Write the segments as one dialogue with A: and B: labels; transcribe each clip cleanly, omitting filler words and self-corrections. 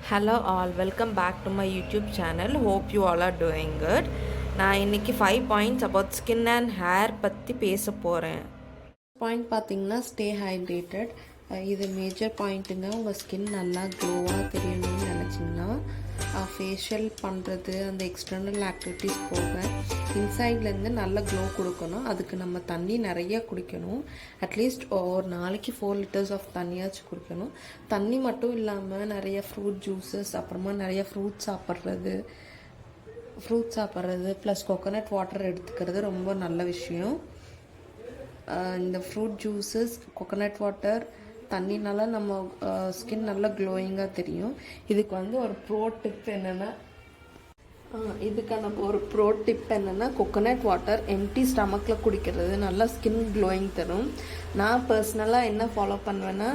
A: Hello all, welcome back to my YouTube channel. Hope you all are doing good. நான் இன்னைக்கு 5 points about skin and hair பற்றி பேச போகிறேன். Point பார்த்தீங்கன்னா stay hydrated. இது major பாயிண்ட்டுங்க. உங்கள் ஸ்கின் நல்லா க்ளோவாக தெரியணும்னு நினச்சிங்கன்னா ஃபேஷியல் பண்ணுறது, அந்த எக்ஸ்டர்னல் ஆக்டிவிட்டீஸ் போக இன்சைட்லேருந்து நல்ல க்ளோ கொடுக்கணும். அதுக்கு நம்ம தண்ணி நிறையா குடிக்கணும். அட்லீஸ்ட் ஒரு நாளைக்கு 4 liters ஆஃப் தண்ணியாச்சும் குடிக்கணும். தண்ணி மட்டும் இல்லாமல் நிறைய ஃப்ரூட் ஜூஸஸ், அப்புறமா நிறைய ஃப்ரூட்ஸ் சாப்பிட்றது ப்ளஸ் கோகோனட் வாட்டர் எடுத்துக்கிறது ரொம்ப நல்ல விஷயம். இந்த ஃப்ரூட் ஜூஸஸ், கோகோனட் வாட்டர், தண்ணினால நம்ம ஸ்கின் நல்லா க்ளோயிங்காக தெரியும். இதுக்கு ஒரு ப்ரோ டிப் என்னென்னா கோகோனட் வாட்டர் எம்டி ஸ்டமக்கில் குடிக்கிறது நல்லா ஸ்கின் க்ளோயிங் தரும். நான் பர்சனலாக என்ன ஃபாலோ பண்ணுவேன்னா,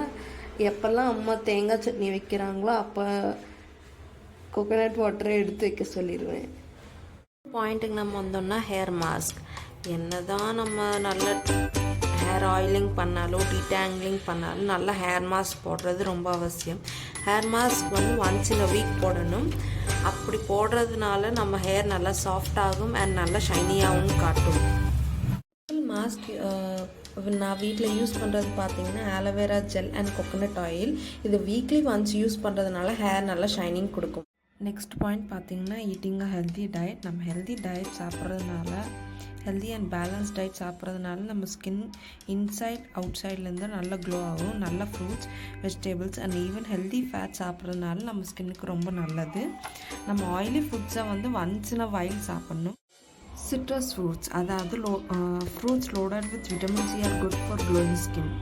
A: எப்போல்லாம் அம்மா தேங்காய் சட்னி வைக்கிறாங்களோ அப்போ கோகோனட் வாட்டரை எடுத்து வைக்க சொல்லிடுவேன். பாயிண்ட்டுக்கு நம்ம வந்தோம்னா ஹேர் மாஸ்க். என்ன தான் நம்ம நல்ல ஹேர் ஆயிலிங் பண்ணாலும் டீடாங்கிளிங் பண்ணாலும் நல்லா ஹேர் மாஸ்க் போடுறது ரொம்ப அவசியம். Hair mask once in a week போடணும். அப்படி போடுறதுனால நம்ம ஹேர் நல்லா சாஃப்ட் ஆகும் அண்ட் நல்லா ஷைனியாகவும் காட்டும். மாஸ்க் நான் வீட்டில் யூஸ் பண்ணுறது பார்த்தீங்கன்னா aloe vera gel and coconut oil. இது வீக்லி ஒன்ஸ் யூஸ் பண்ணுறதுனால ஹேர் நல்லா ஷைனிங் கொடுக்கும். நெக்ஸ்ட் பாயிண்ட் பார்த்தீங்கன்னா ஈட்டிங் அ ஹெல்தி டயட். நம்ம ஹெல்தி டயட் சாப்பிட்றதுனால, ஹெல்தி அண்ட் பேலன்ஸ் டயட் சாப்பிட்றதுனால நம்ம ஸ்கின் இன்சைட் அவுட் சைட்லேருந்து நல்லா க்ளோ ஆகும். நல்ல fruits, vegetables and even healthy fat சாப்பிட்றதுனால நம்ம ஸ்கின்னுக்கு ரொம்ப நல்லது. நம்ம ஆயிலி ஃபுட்ஸை ஒன்ஸ் இன் அ வைல் சாப்பிட்ணும். சிட்ரஸ் ஃப்ரூட்ஸ், அதாவது fruits loaded with vitamin C are good for glowing skin.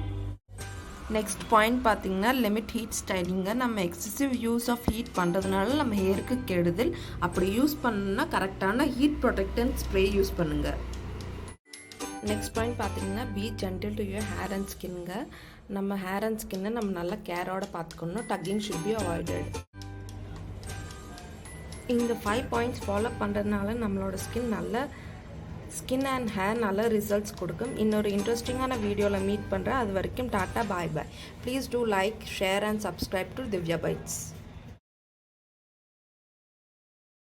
A: Next point பார்த்தீங்கன்னா லிமிட் ஹீட் ஸ்டைலிங்க. நம்ம எக்ஸசிவ் யூஸ் ஆஃப் ஹீட் பண்ணுறதுனால நம்ம ஹேருக்கு கெடுதல். அப்படி யூஸ் பண்ணணும்னா கரெக்டான ஹீட் ப்ரொடெக்டன்ட் ஸ்ப்ரே யூஸ் பண்ணுங்கள். நெக்ஸ்ட் பாயிண்ட் பார்த்தீங்கன்னா be gentle to your hair and ஸ்கின்ங்க. நம்ம ஹேர் அண்ட் ஸ்கின்னை நம்ம நல்லா கேரோட பார்த்துக்கணும். Tugging should be avoided. இந்த 5 பாயிண்ட்ஸ் ஃபாலோ பண்ணுறதுனால நம்மளோட ஸ்கின் அண்ட் ஹேர் நல்ல ரிசல்ட்ஸ் கொடுக்கும். இன்னொரு இன்ட்ரெஸ்டிங்கான வீடியோவில் மீட் பண்ணுறேன். அது வரைக்கும் tata, bye bye. Please do like, share and subscribe to Divya bytes.